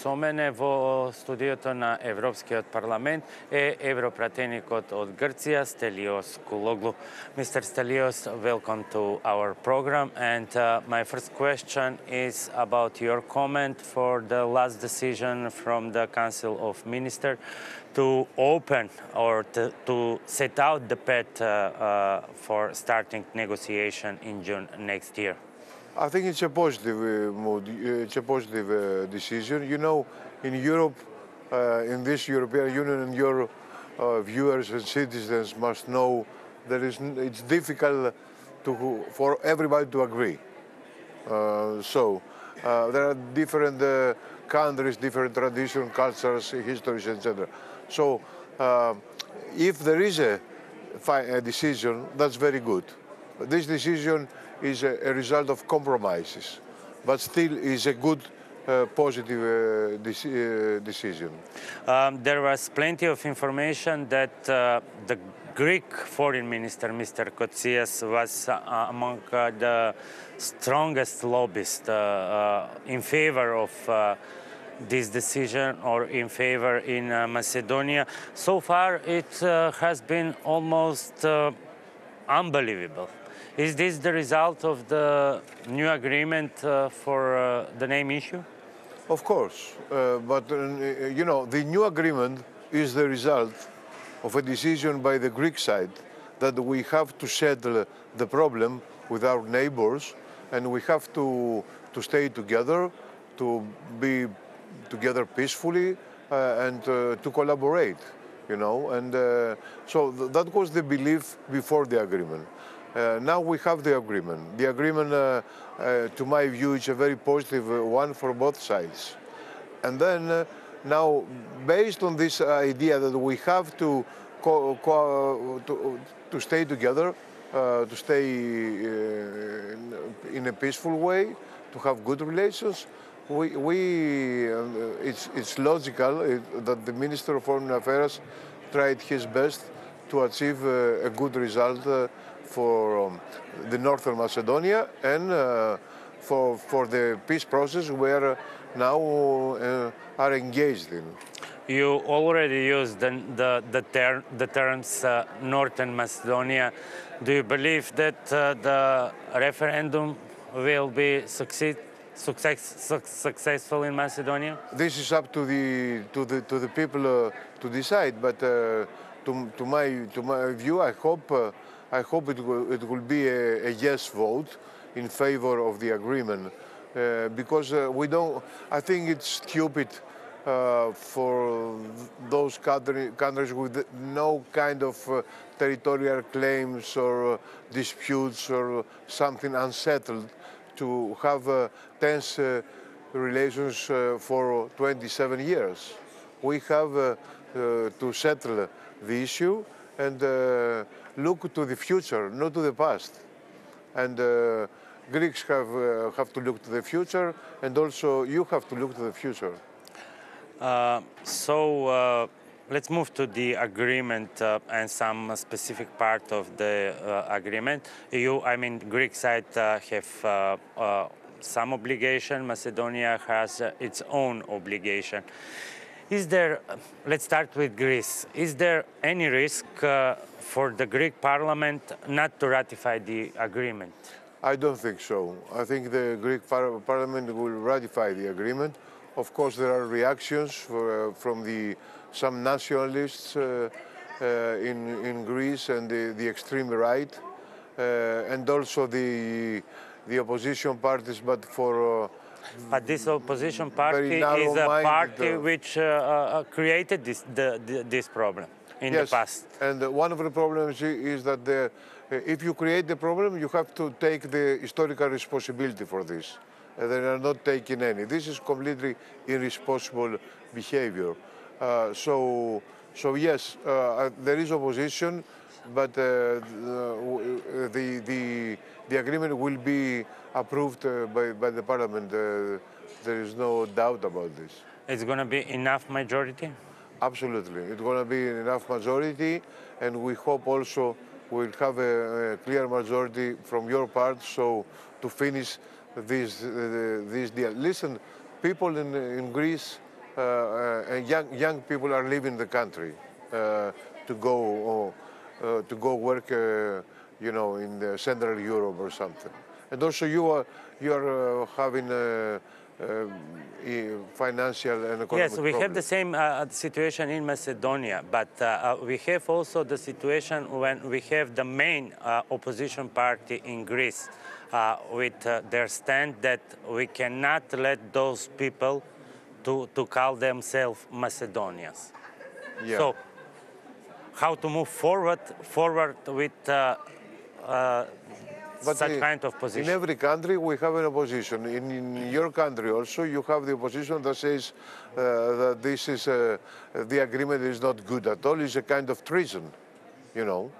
καλωσόμενε во στудиото на Европскиот парламент е европратеникот од Грција Стелиос Кулоглу. Mr. Stelios, welcome to our program, and my first question is about your comment for the last decision from the Council of Ministers to open or to set out the path for starting negotiation in June next year. I think it's a positive mood. It's a positive decision. You know, in Europe, in this European Union, and your viewers and citizens must know that it's difficult for everybody to agree. There are different countries, different traditions, cultures, histories, etc. So, if there is a decision, that's very good. This decision is a result of compromises, but still is a good, positive decision. There was plenty of information that the Greek foreign minister, Mr. Kotzias, was among the strongest lobbyists in favor of this decision or in favor in Macedonia. So far, it has been almost unbelievable. Is this the result of the new agreement for the name issue? Of course, but you know, the new agreement is the result of a decision by the Greek side that we have to settle the problem with our neighbors, and we have to stay together, to be together peacefully, and to collaborate, you know. And so that was the belief before the agreement. Now we have the agreement. The agreement, to my view, is a very positive one for both sides. And then now, based on this idea that we have to stay together, to stay in a peaceful way, to have good relations, it's logical that the Minister of Foreign Affairs tried his best to achieve a good result for the Northern Macedonia and for the peace process we're now are engaged in. You already used the terms Northern Macedonia. Do you believe that the referendum will be successful in Macedonia? This is up to the people to decide, but to my view, I hope it will be a yes vote in favor of the agreement, because I think it's stupid for those countries with no kind of territorial claims or disputes or something unsettled to have tense relations for 27 years. We have to settle the issue and look to the future, not to the past. And Greeks have to look to the future, and also you have to look to the future. Let's move to the agreement and some specific part of the agreement. Greek side have some obligation. Macedonia has its own obligation. Let's start with Greece. Is there any risk for the Greek parliament not to ratify the agreement? I don't think so. I think the Greek parliament will ratify the agreement. Of course, there are reactions from some nationalists in Greece and the extreme right, and also the opposition parties, but this opposition party is a party which created this problem in the past. And one of the problems is that if you create the problem, you have to take the historical responsibility for this. They are not taking any. This is completely irresponsible behavior. So yes, there is opposition, but the agreement will be approved by the parliament. There is no doubt about this. It's going to be enough majority? Absolutely. It's going to be enough majority, and we hope also we'll have a clear majority from your part, so to finish this deal. Listen, people in Greece and young people are leaving the country to go work, in the Central Europe or something. And also you are having financial and economic Yes, we have problems. the same situation in Macedonia, but we have also the situation when we have the main opposition party in Greece with their stand that we cannot let those people to call themselves Macedonians. Yeah. So, how to move forward with But such kind of in position? every country we have an opposition. In your country also you have the opposition that says that this is the agreement is not good at all. It's a kind of treason, you know.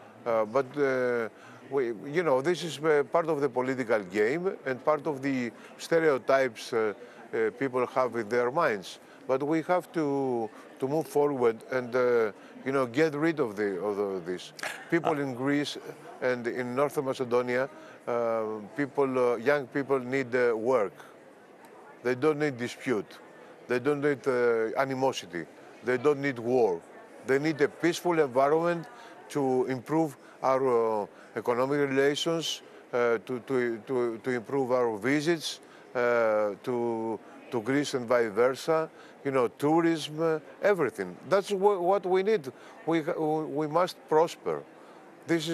This is part of the political game and part of the stereotypes people have in their minds. But we have to move forward and get rid of this. People in Greece and in North Macedonia, young people need work. They don't need dispute. They don't need animosity. They don't need war. They need a peaceful environment to improve our economic relations, to improve our visits to Greece and vice versa. Tourism, everything. That's what we need. We must prosper. This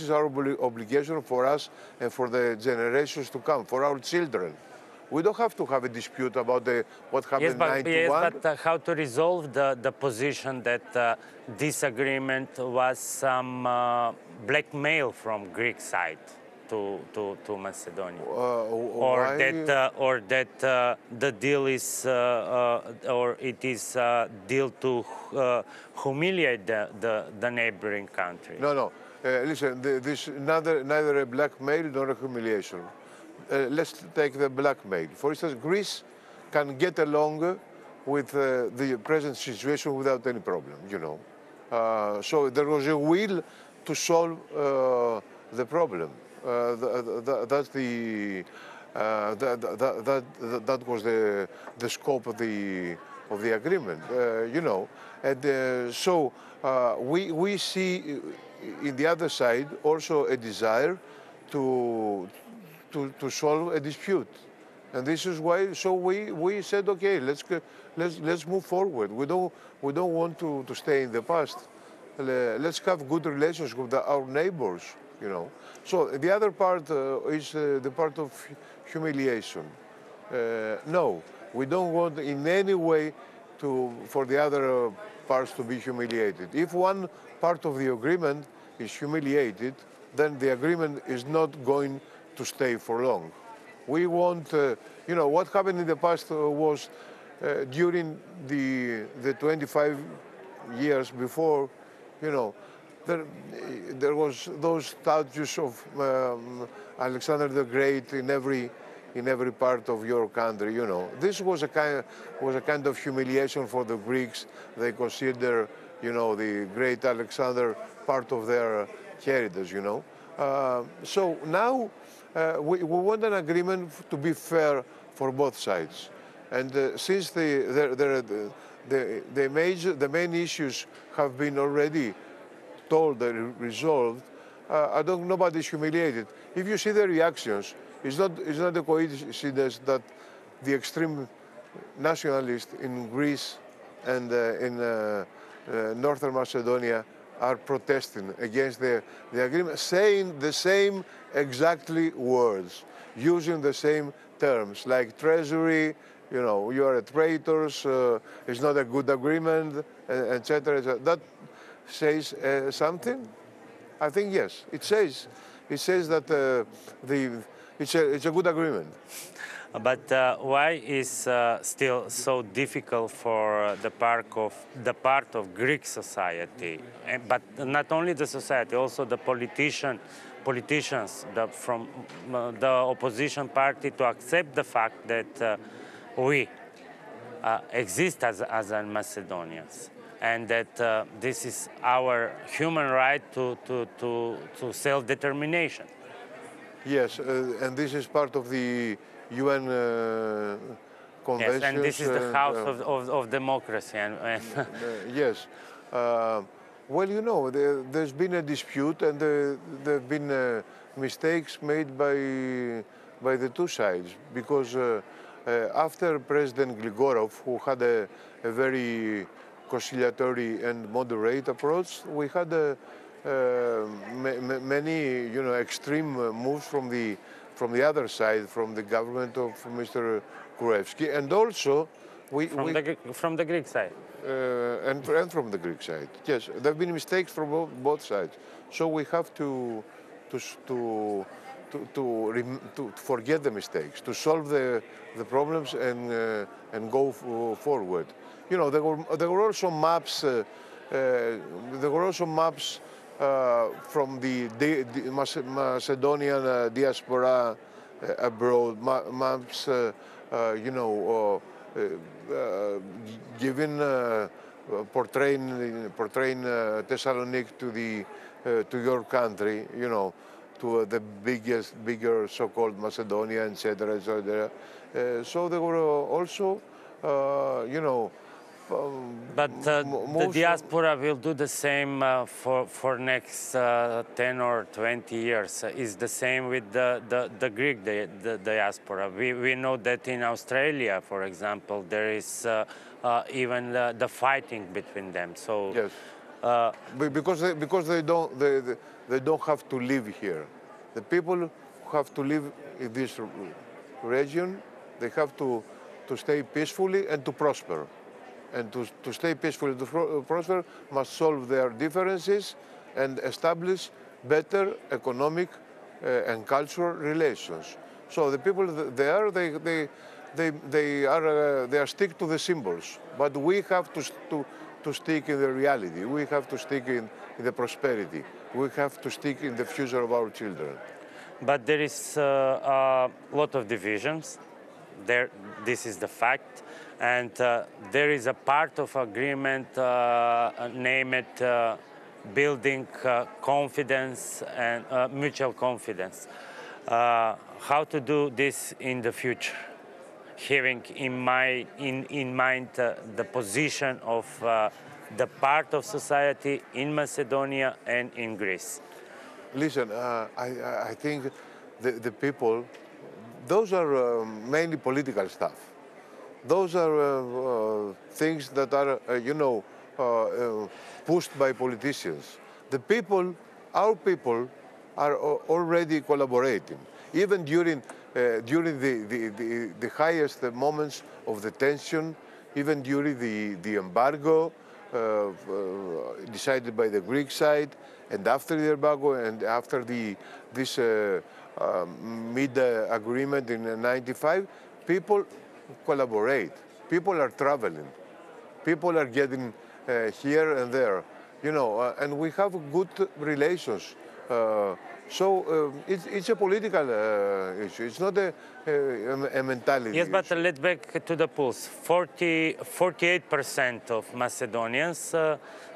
is our obligation for us and for the generations to come, for our children. We don't have to have a dispute about what happened in 91. But how to resolve the position that this agreement was some blackmail from Greek side to Macedonia, or that the deal is or it is a deal to humiliate the neighboring country? No. Listen, this neither a blackmail nor a humiliation. Let's take the blackmail. For instance, Greece can get along with the present situation without any problem, So there was a will to solve the problem. That was the scope of the agreement, And so we see in the other side also a desire to solve a dispute, and this is why. So we said, okay, let's move forward. We don't want to stay in the past. Let's have good relations with our neighbors, So the other part is the part of humiliation. No, we don't want in any way for the other parts to be humiliated. If one part of the agreement is humiliated, then the agreement is not going to stay for long. We want, what happened in the past was during the 25 years before, there was those statues of Alexander the Great in every part of your country. This was a kind of humiliation for the Greeks. They consider, the great Alexander part of their heritage. So now we want an agreement to be fair for both sides, and since the main issues have been already told and resolved, nobody's humiliated. If you see the reactions, it's not a coincidence that the extreme nationalists in Greece and in Northern Macedonia are protesting against the agreement, saying the same exactly words, using the same terms, like treasury, you are a traitors, it's not a good agreement, etc. That says something? I think yes, it says that it's a good agreement. But why is still so difficult for the part of Greek society, but not only the society, also the politicians from the opposition party to accept the fact that we exist as Macedonians, and that this is our human right to self-determination? Yes, and this is part of the UN conventions. Yes, and this is the house of democracy. Yes. Well, you know, there's been a dispute, and there have been mistakes made by the two sides, because after President Gligorov, who had a very conciliatory and moderate approach, we had many, you know, extreme moves from the other side, from the government of Mr. Gruevski, and also from the Greek side. And from the Greek side. Yes, there have been mistakes from both sides. So we have to forget the mistakes, to solve the problems and go forward. You know, there were also maps. From the Macedonian diaspora abroad, maps. You know, given portraying Thessaloniki to your country, you know, to the bigger so-called Macedonia, etc., etc. So there were also, you know. But the diaspora will do the same for next 10 or 20 years. It's the same with the Greek diaspora. We know that in Australia, for example, there is even the fighting between them. So yes, because they don't have to live here. The people who have to live in this region, they have to stay peacefully and to prosper. And to stay peaceful and to prosper must solve their differences and establish better economic and cultural relations. So the people there, they are stick to the symbols, but we have to stick in the reality. We have to stick in the prosperity. We have to stick in the future of our children. But there is a lot of divisions. This is the fact. And there is a part of agreement named building confidence and mutual confidence. How to do this in the future, having in mind the position of the part of society in Macedonia and in Greece? Listen, I think the people, those are mainly political stuff. Those are things that are, you know, pushed by politicians. The people, our people, are already collaborating. Even during the highest moments of the tension, even during the embargo decided by the Greek side, and after the embargo, and after this mid-agreement in '95, people collaborate. People are traveling. People are getting here and there, you know, and we have good relations. So it's a political issue. It's not a mentality Yes, but issue. let's back to the polls. 48% of Macedonians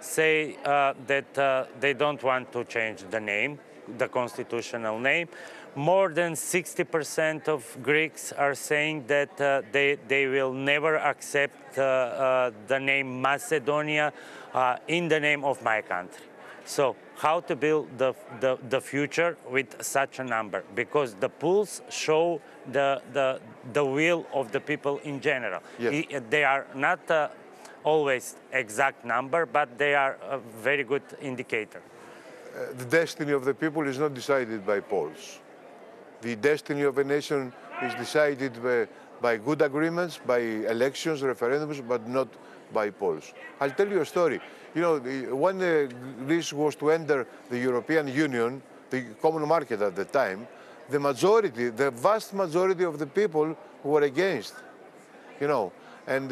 say that they don't want to change the name, the constitutional name. More than 60% of Greeks are saying that they will never accept the name Macedonia in the name of my country. So how to build the future with such a number? Because the polls show the will of the people in general. Yes. They are not always exact number, but they are a very good indicator. The destiny of the people is not decided by polls. The destiny of a nation is decided by good agreements, by elections, referendums, but not by polls. I'll tell you a story. You know, when Greece was to enter the European Union, the common market at the time, the vast majority of the people were against, you know. And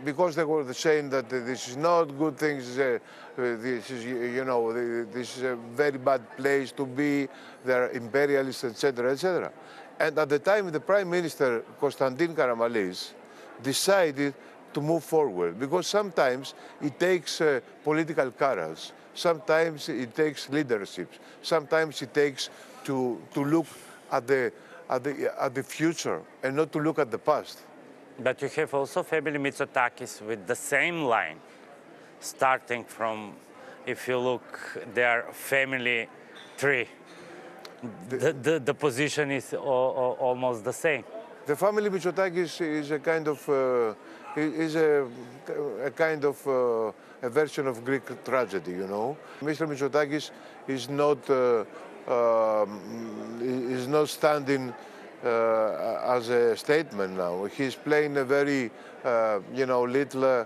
because they were saying that this is not good things, this is, you know, this is a very bad place to be, they're imperialists, etc., etc. And at the time, the Prime Minister, Konstantin Karamanlis, decided to move forward, because sometimes it takes political courage, sometimes it takes leadership, sometimes it takes to look at the future and not to look at the past. But you have also family Mitsotakis with the same line, starting from, if you look, their family tree. The position is almost the same. The family Mitsotakis is a kind of is a kind of a version of Greek tragedy, you know. Mr. Mitsotakis is not standing as a statement now. He's playing a very little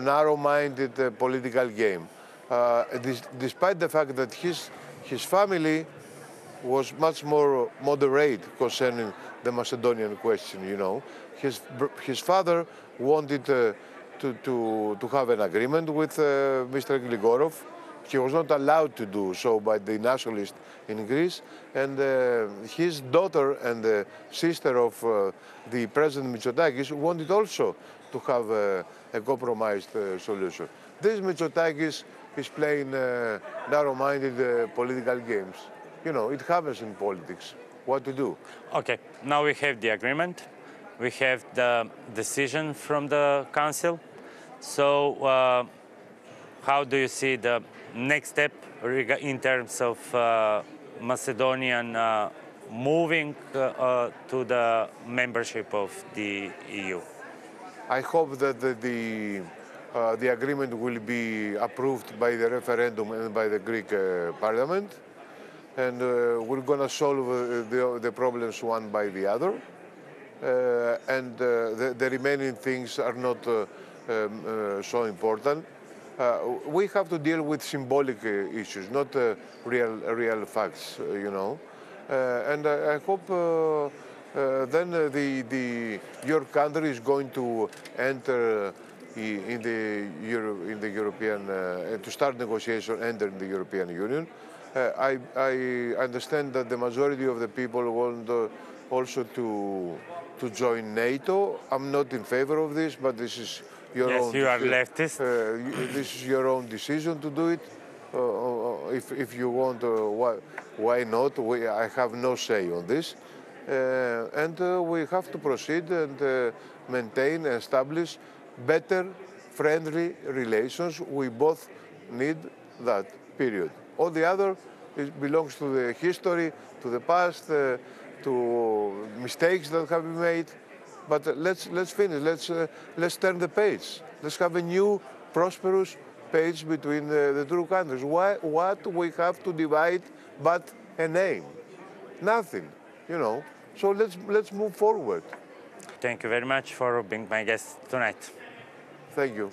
narrow-minded political game. Despite the fact that his family was much more moderate concerning the Macedonian question, you know. His father wanted to have an agreement with Mr. Gligorov. He was not allowed to do so by the nationalists in Greece, and his daughter and the sister of the President Mitsotakis wanted also to have a compromised solution. This Mitsotakis is playing narrow-minded political games. You know, it happens in politics. What to do? Okay, now we have the agreement. We have the decision from the council. So how do you see the next step in terms of Macedonian moving to the membership of the EU? I hope that the agreement will be approved by the referendum and by the Greek parliament. And we're going to solve the problems one by the other. And the remaining things are not so important. We have to deal with symbolic issues, not real facts, you know. And I hope then your country is going to enter in the European, to start negotiation, enter in the European Union. I understand that the majority of the people want also to join NATO. I'm not in favor of this, but this is your own. Yes, you are leftist. This is your own decision to do it. If you want, why not? I have no say on this, and we have to proceed and maintain and establish better, friendly relations. We both need that. Period. All the other belongs to the history, to the past, to mistakes that have been made. But let's finish. Let's turn the page. Let's have a new, prosperous page between the two countries. What we have to divide but a name? Nothing, you know. So let's move forward. Thank you very much for being my guest tonight. Thank you.